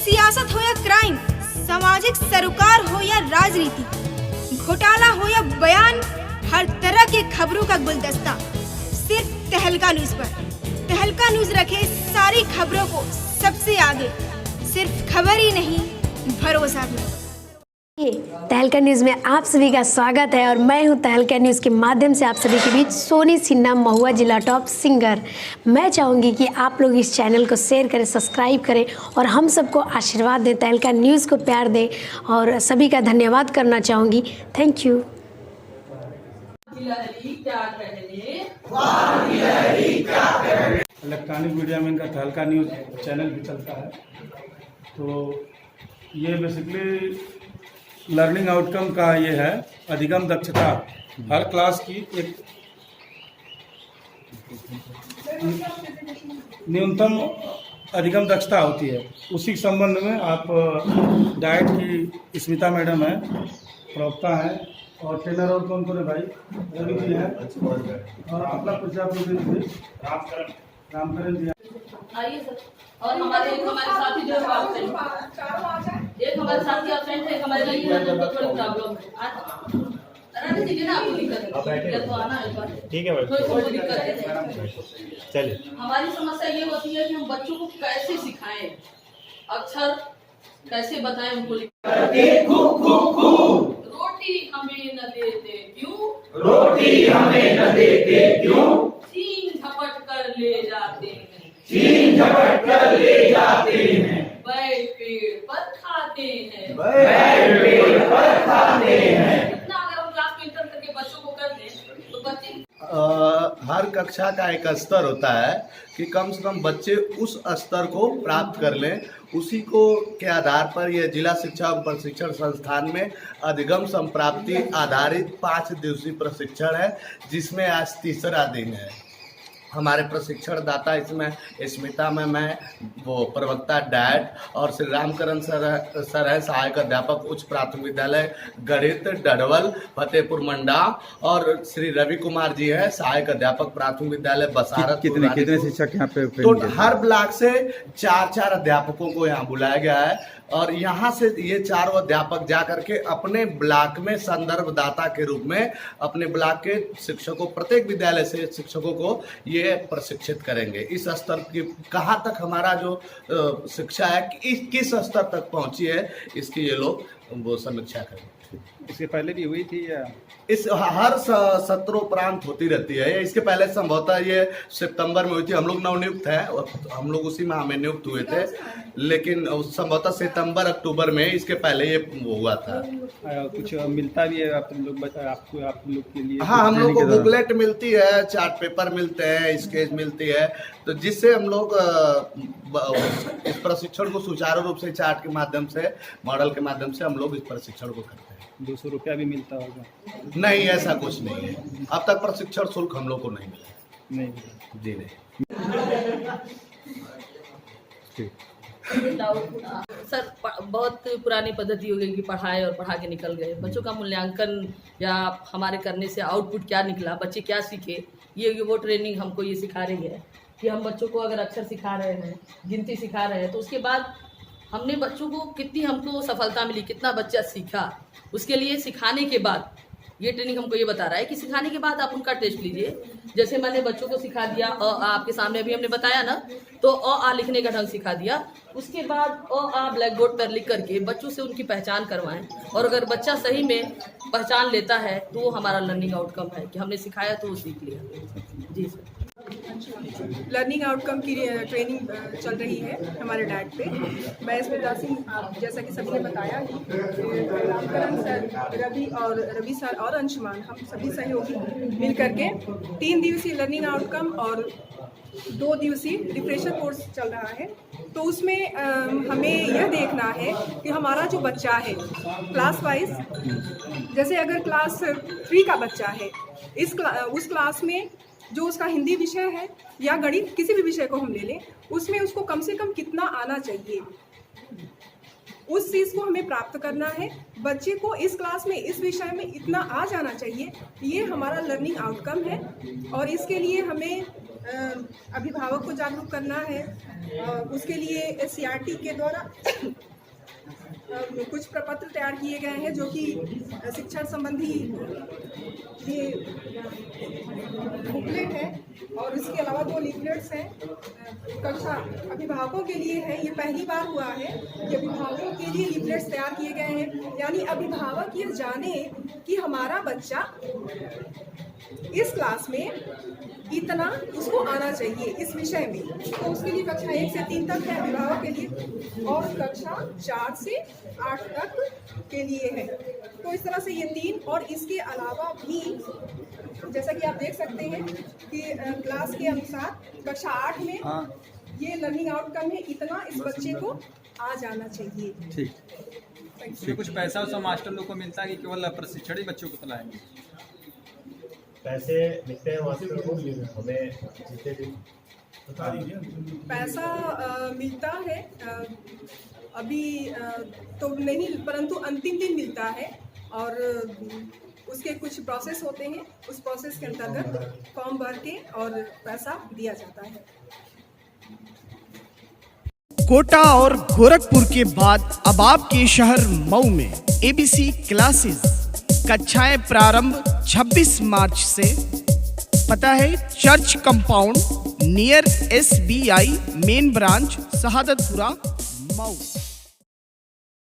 सियासत हो या क्राइम, सामाजिक सरोकार हो या राजनीति, घोटाला हो या बयान, हर तरह के खबरों का गुलदस्ता सिर्फ तहलका न्यूज पर। तहलका न्यूज रखे सारी खबरों को सबसे आगे। सिर्फ खबर ही नहीं, भरोसा भी। तहलका न्यूज़ में आप सभी का स्वागत है और मैं हूं तहलका न्यूज़ के माध्यम से आप सभी के बीच सोनी सिन्हा, महुआ जिला टॉप सिंगर। मैं चाहूँगी कि आप लोग इस चैनल को शेयर करें, सब्सक्राइब करें और हम सबको आशीर्वाद दें, तहलका न्यूज़ को प्यार दें और सभी का धन्यवाद करना चाहूँगी। Thank you. इलेक्ट्रॉनिक मीडिया में इनका तहलका न्यूज़ चैनल भी चलता है। तो ये बेसिकली लर्निंग आउटकम का ये है अधिगम दक्षता। हर क्लास की एक न्यूनतम अधिगम दक्षता होती है। उसी संबंध में आप डाइट की स्मिता मैडम है, प्रवक्ता है और ट्रेनर और कौन कौन है भाई? रवि जी हैं और अपना प्रचार रामकरण जी आइए सर। और हमारे साथी जो एक हमारे साथी एब्सेंट है, हमारे लिए थोड़ी प्रॉब्लम है। रहने दीजिए ना, आपको दिक्कत है तो आना है। ठीक है, कोई दिक्कत है। चलिए, हमारी समस्या ये होती है कि हम बच्चों को कैसे सिखाएं, अक्षर कैसे बताएं उनको। रोटी हमें न देते क्यों, रोटी हमें न देते क्यों, छीन झपट कर ले जाते हैं, छीन झपट कर ले जाते हैं, बैठ पेड़ पर खाते हैं, बैठ पेड़ पर खाते हैं। इतना अगर हम क्लास में इंटर करके बच्चों को कर दें तो बच्चे हर कक्षा का एक स्तर होता है कि कम से कम बच्चे उस स्तर को प्राप्त कर लें। उसी को के आधार पर यह जिला शिक्षा एवं प्रशिक्षण संस्थान में अधिगम संप्राप्ति आधारित 5 दिवसीय प्रशिक्षण है, जिसमें आज तीसरा दिन है। हमारे प्रशिक्षण दाता इसमें स्मिता में मैं वो प्रवक्ता डैट और श्री रामकरण सर है, सहायक अध्यापक उच्च प्राथमिक विद्यालय गणित डडवल फतेहपुर मंडा, और श्री रवि कुमार जी है, सहायक अध्यापक प्राथमिक विद्यालय बसारत। कितने शिक्षक यहाँ पे? तो हर ब्लॉक से 4 अध्यापकों को यहाँ बुलाया गया है और यहाँ से ये 4 अध्यापक जा करके अपने ब्लॉक में संदर्भदाता के रूप में अपने ब्लॉक के शिक्षकों, प्रत्येक विद्यालय से शिक्षकों को ये प्रशिक्षित करेंगे। इस स्तर की कहाँ तक हमारा जो शिक्षा है किस स्तर तक पहुंची है, इसकी ये लोग वो समीक्षा करेंगे। इसके पहले भी हुई थी या इस हर सत्रोपरांत होती रहती है। इसके पहले संभवतः ये सितंबर में हुई थी। हम लोग नवनियुक्त हैं, हम लोग उसी माह में नियुक्त हुए थे, लेकिन संभवतः सितंबर अक्टूबर में इसके पहले ये हुआ था। कुछ मिलता भी है आप लोग के लिए? हाँ, हम लोग को बुकलेट मिलती है, चार्ट पेपर मिलते हैं, स्केच मिलती है, तो जिससे हम लोग इस प्रशिक्षण को सुचारू रूप से चार्ट के माध्यम से, मॉडल के माध्यम से हम लोग इस प्रशिक्षण को करते हैं। 200 रुपया भी मिलता होगा? नहीं, ऐसा कुछ नहीं है। अब तक प्रशिक्षण शुल्क हम लोग को नहीं मिला। नहीं जी नहीं। सर, बहुत पुरानी पद्धति हो गई कि पढ़ाए और पढ़ा के निकल गए। बच्चों का मूल्यांकन या हमारे करने से आउटपुट क्या निकला, बच्चे क्या सीखे, ये वो ट्रेनिंग हमको ये सिखा रही है कि हम बच्चों को अगर अक्षर सिखा रहे हैं, गिनती सिखा रहे हैं, तो उसके बाद हमने बच्चों को कितनी हमको सफलता मिली, कितना बच्चा सीखा। उसके लिए सिखाने के बाद ये ट्रेनिंग हमको ये बता रहा है कि सिखाने के बाद आप उनका टेस्ट लीजिए। जैसे मैंने बच्चों को सिखा दिया, आपके सामने अभी हमने बताया ना, तो आ लिखने का ढंग सिखा दिया। उसके बाद आ ब्लैक बोर्ड पर लिख करके बच्चों से उनकी पहचान करवाएं, और अगर बच्चा सही में पहचान लेता है तो वो हमारा लर्निंग आउटकम है कि हमने सिखाया तो वो सीख लिया। जी सर। लर्निंग आउटकम की ट्रेनिंग चल रही है हमारे डैट पे। मैं स्मिता सिंह, जैसा कि सभी ने बताया, रामकरण सर, रवि सर और अंशुमान, हम सभी सहयोगी मिल करके 3 दिवसीय लर्निंग आउटकम और 2 दिवसीय रिफ्रेशर कोर्स चल रहा है। तो उसमें हमें यह देखना है कि हमारा जो बच्चा है क्लास वाइज, जैसे अगर क्लास 3 का बच्चा है, उस क्लास में जो उसका हिंदी विषय है या गणित, किसी भी विषय को हम ले लें, उसमें उसको कम से कम कितना आना चाहिए, उस चीज़ को हमें प्राप्त करना है। बच्चे को इस क्लास में इस विषय में इतना आ जाना चाहिए, ये हमारा लर्निंग आउटकम है। और इसके लिए हमें अभिभावक को जागरूक करना है। उसके लिए CRT के द्वारा कुछ प्रपत्र तैयार किए गए हैं जो कि शिक्षण संबंधी ये बुकलेट है, और इसके अलावा 2 लीफलेट्स हैं कक्षा अभिभावकों के लिए है। ये पहली बार हुआ है कि अभिभावकों के लिए लीफलेट्स तैयार किए गए हैं, यानी अभिभावक ये जाने कि हमारा बच्चा इस क्लास में इतना उसको आना चाहिए इस विषय में। तो उसके लिए कक्षा 1 से 3 तक है अभिभावक के लिए, और कक्षा 4 से 8 तक के लिए है। तो इस तरह से ये 3, और इसके अलावा भी जैसा कि आप देख सकते हैं कि क्लास के अनुसार कक्षा 8 में ये लर्निंग आउटकम है, इतना इस बच्चे को आ जाना चाहिए। ठीक। इसमें कुछ पैसा उस मास्टर लोग को मिलता है कि केवल प्रशिक्षण ही बच्चों को चलाएंगे? पैसे मिलते हैं मास्टर को, हमें जितने दिन बता दीजिए। पैसा मिलता है अभी तो नहीं, परंतु अंतिम दिन मिलता है, और उसके कुछ प्रोसेस होते हैं, उस प्रोसेस के अंतर्गत फॉर्म भर के और पैसा दिया जाता है। कोटा और गोरखपुर के बाद अब आपके शहर मऊ में ABC क्लासेस कक्षाएं प्रारंभ 26 मार्च से। पता है church compound near SBI main branch Shahadatpura Mau.